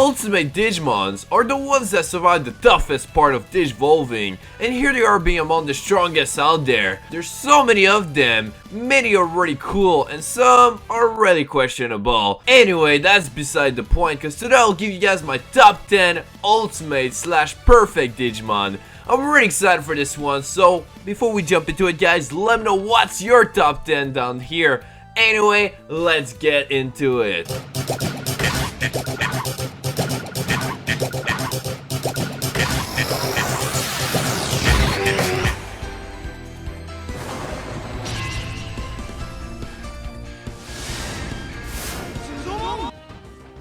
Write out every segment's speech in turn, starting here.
ultimate Digimons are the ones that survive the toughest part of Digivolving, and here they are being among the strongest out there. There's so many of them, many are really cool and some are really questionable. Anyway, that's beside the point, because today I'll give you guys my top 10 ultimate / perfect Digimon. I'm really excited for this one, so before we jump into it guys, let me know what's your top 10 down here. Anyway, let's get into it.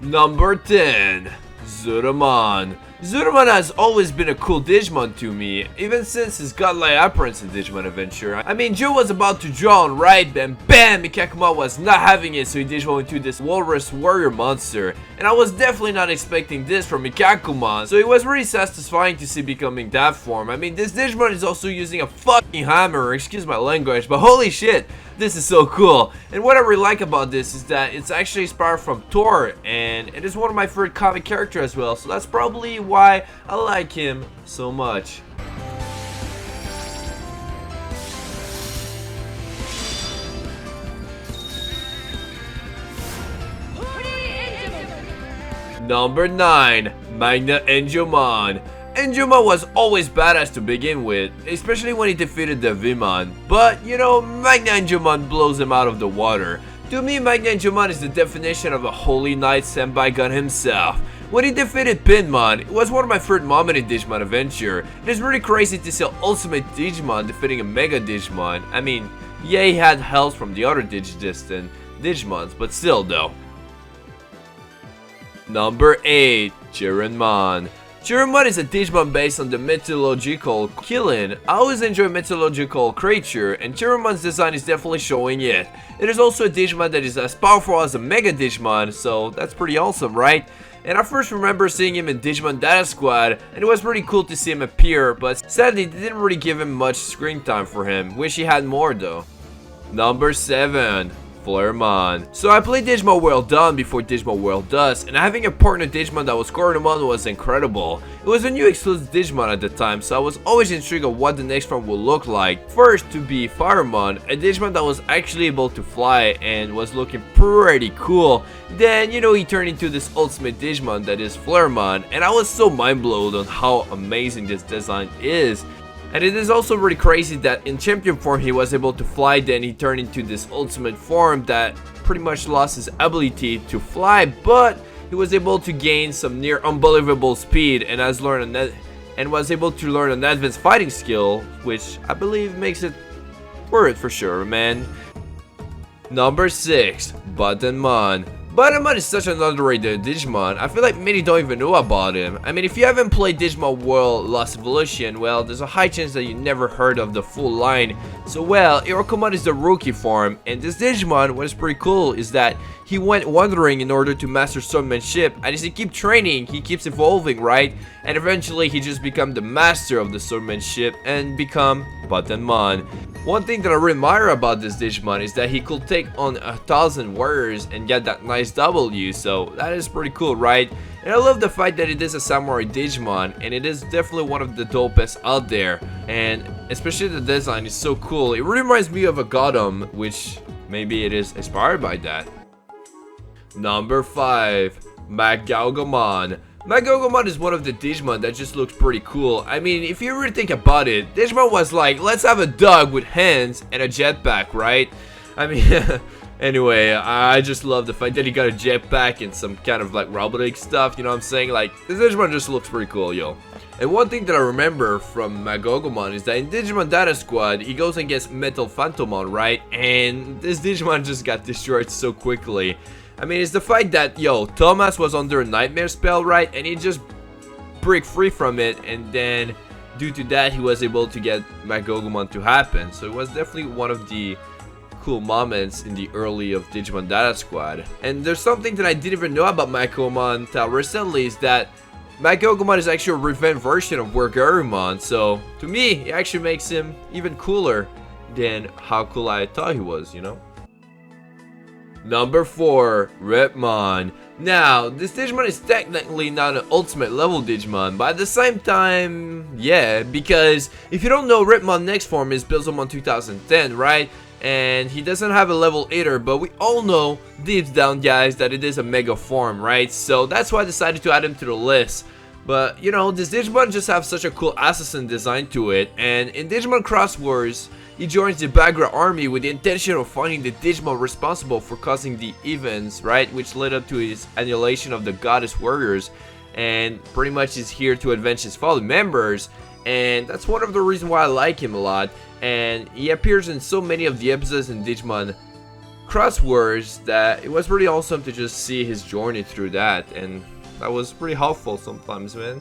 Number 10, Saruman. Saruman has always been a cool Digimon to me, even since his godlike appearance in Digimon Adventure. I mean, Joe was about to draw on right, and bam, Machgaogamon was not having it, so he Digivolved into this walrus warrior monster. And I was definitely not expecting this from Machgaogamon, so it was really satisfying to see becoming that form. I mean, this Digimon is also using a fucking hammer, excuse my language, but holy shit, this is so cool. And what I really like about this is that it's actually inspired from Thor, and it is one of my favorite comic characters as well, so that's probably why I like him so much. Number 9, Magigane. Angomon was always badass to begin with, especially when he defeated the Vimon, but you know, Magigane blows him out of the water. To me, Magigane is the definition of a holy knight sent by God himself. When he defeated Pinmon, it was one of my favorite moments in Digimon Adventure. It is really crazy to see an ultimate Digimon defeating a Mega Digimon. I mean, yeah, he had help from the other Digidistant Digimons, but still though. Number 8, Greymon. Saruman is a Digimon based on the mythological Killin. I always enjoy mythological creature, and Saruman's design is definitely showing it. It is also a Digimon that is as powerful as a Mega Digimon, so that's pretty awesome, right? And I first remember seeing him in Digimon Data Squad, and it was pretty cool to see him appear, but sadly they didn't really give him much screen time for him. Wish he had more though. Number 7, Flareman. So I played Digimon World Dawn before Digimon World Dusk, and having a partner Digimon that was Greymon was incredible. It was a new exclusive Digimon at the time, so I was always intrigued of what the next form would look like. First to be Flareman, a Digimon that was actually able to fly and was looking pretty cool. Then, you know, he turned into this ultimate Digimon that is Flareman, and I was so mind blown on how amazing this design is. And it is also really crazy that in champion form he was able to fly, then he turned into this ultimate form that pretty much lost his ability to fly, but he was able to gain some near unbelievable speed and was able to learn an advanced fighting skill, which I believe makes it worth it for sure, man. Number 6, Buttonman. Buttonman is such an underrated Digimon. I feel like many don't even know about him. I mean, if you haven't played Digimon World Lost Evolution, well, there's a high chance that you never heard of the full line. So, well, Irokomon is the rookie form, and this Digimon, what is pretty cool is that he went wandering in order to master swordmanship, and as he keeps training, he keeps evolving, right? And eventually, he just becomes the master of the swordmanship and become Buttonman. One thing that I really admire about this Digimon is that he could take on 1,000 warriors and get that nice W, so that is pretty cool, right? And I love the fact that it is a samurai Digimon, and it is definitely one of the dopest out there, and especially the design is so cool. It really reminds me of a Gotham, which maybe it is inspired by that. Number 5, Machgaogamon. Magigane is one of the Digimon that just looks pretty cool. I mean, if you really think about it, Digimon was like, let's have a dog with hands and a jetpack, right? I mean, anyway, I just love the fact that he got a jetpack and some kind of like robotic stuff, you know what I'm saying? Like, this Digimon just looks pretty cool, yo. And one thing that I remember from Machgaogamon is that in Digimon Data Squad, he goes and gets Metal Phantomon, right? And this Digimon just got destroyed so quickly. I mean, it's the fact that, yo, Thomas was under a nightmare spell, right? And he just break free from it, and then due to that, he was able to get Machgaogamon to happen. So it was definitely one of the cool moments in the early of Digimon Data Squad. And there's something that I didn't even know about Machgaogamon until recently, is that Machgaogamon is actually a revenge version of Greymon. So to me, it actually makes him even cooler than how cool I thought he was, you know? Number 4, Rapmon. Now, this Digimon is technically not an ultimate level Digimon, but at the same time, yeah, because if you don't know, Rapmon next form is Buttonman 2010, right? And he doesn't have a level either, but we all know deep down, guys, that it is a mega form, right? So that's why I decided to add him to the list. But you know, this Digimon just have such a cool assassin design to it, and in Digimon Cross Wars, he joins the Bagra army with the intention of finding the Digimon responsible for causing the events, right, which led up to his annihilation of the goddess warriors, and pretty much is here to avenge his fallen members. And that's one of the reasons why I like him a lot, and he appears in so many of the episodes in Digimon Cross Wars that it was pretty awesome to just see his journey through that, and that was pretty helpful sometimes, man.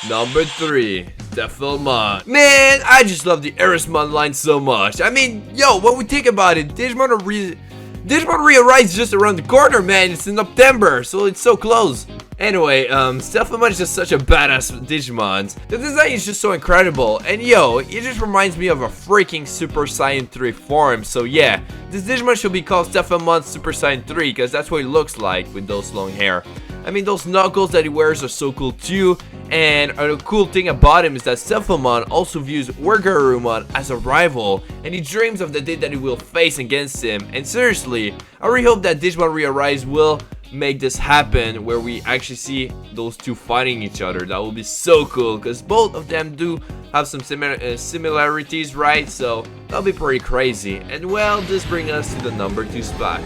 Number 3, Flareman. Man, I just love the Erismon line so much. I mean, yo, when we think about it, Digimon Re-Arise just around the corner, man. It's in September, so it's so close. Anyway, Flareman is just such a badass Digimon. The design is just so incredible, and yo, it just reminds me of a freaking Super Saiyan 3 form. So yeah, this Digimon should be called Flareman Super Saiyan 3, because that's what it looks like with those long hair. I mean, those knuckles that he wears are so cool too, and the cool thing about him is that Flareman also views Garurumon as a rival, and he dreams of the day that he will face against him. And seriously, I really hope that Digimon Re-Arise will make this happen, where we actually see those two fighting each other. That will be so cool, because both of them do have some similarities, right? So that'll be pretty crazy. And well, this brings us to the number 2 spot.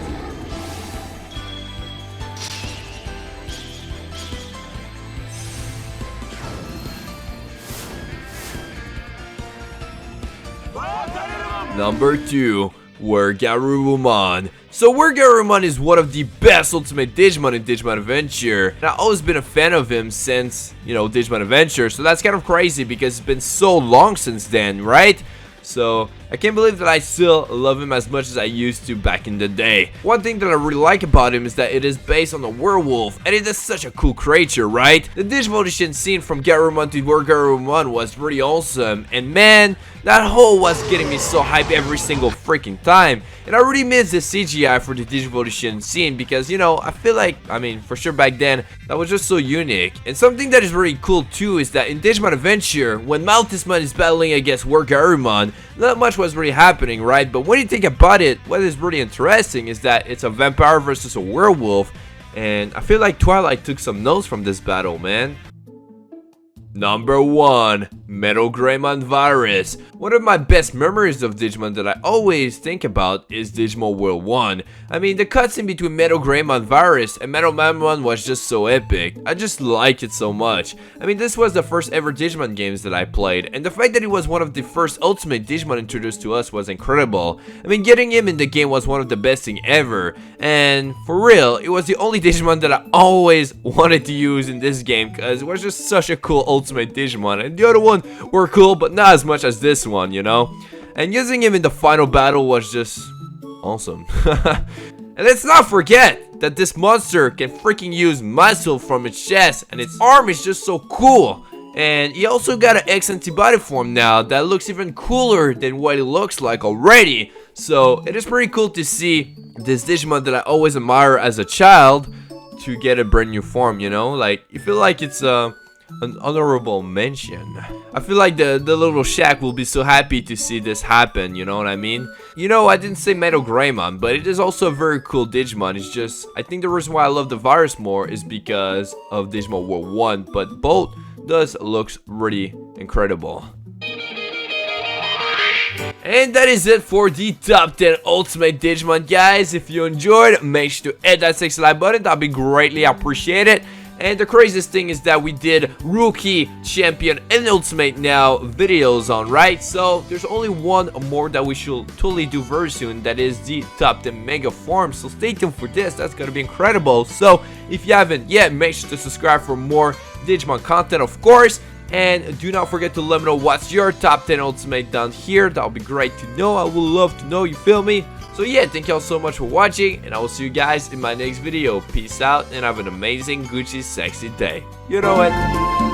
Number 2, Garurumon. So Garurumon is one of the best ultimate Digimon in Digimon Adventure, and I've always been a fan of him since, you know, Digimon Adventure, so that's kind of crazy because it's been so long since then, right? So I can't believe that I still love him as much as I used to back in the day. One thing that I really like about him is that it is based on a werewolf, and it is such a cool creature, right? The Digivolution scene from Garurumon to Garurumon was really awesome, and man, that whole was getting me so hyped every single freaking time. And I really miss the CGI for the Digivolution scene because, you know, I feel like, I mean, for sure back then, that was just so unique. And something that is really cool too is that in Digimon Adventure, when Maltisman is battling against Garurumon, not much was really happening, right? But when you think about it, what is really interesting is that it's a vampire versus a werewolf, and I feel like Twilight took some notes from this battle, man. Number 1, Metal Greymon Virus. One of my best memories of Digimon that I always think about is Digimon World 1. I mean, the cutscene between Metal Greymon Virus and Metal Mamon was just so epic. I just liked it so much. I mean, this was the first ever Digimon games that I played, and the fact that it was one of the first Ultimate Digimon introduced to us was incredible. I mean, getting him in the game was one of the best thing ever, and for real, it was the only Digimon that I always wanted to use in this game because it was just such a cool Ultimate Digimon, and the other one were cool, but not as much as this one, you know? And using him in the final battle was just awesome. And let's not forget that this monster can freaking use muscle from its chest, and its arm is just so cool. And he also got an X antibody form now that looks even cooler than what it looks like already. So it is pretty cool to see this Digimon that I always admire as a child to get a brand new form, you know? Like, you feel like it's an honorable mention. I feel like the little Shak will be so happy to see this happen, you know what I mean? You know, I didn't say Metal Greymon, but it is also a very cool Digimon. It's just, I think the reason why I love the virus more is because of Digimon World 1, but both does looks really incredible. And that is it for the top 10 Ultimate Digimon, guys. If you enjoyed, make sure to hit that sexy like button. That'd be greatly appreciated. And the craziest thing is that we did Rookie, Champion, and Ultimate now videos on, right? So there's only one more that we should totally do very soon. That is the top 10 Mega Forms. So stay tuned for this. That's gonna be incredible. So if you haven't yet, make sure to subscribe for more Digimon content, of course. And do not forget to let me know what's your top 10 Ultimate down here. That would be great to know. I would love to know, you feel me? So yeah, thank y'all so much for watching, and I will see you guys in my next video. Peace out, and have an amazing Gucci sexy day. You know it.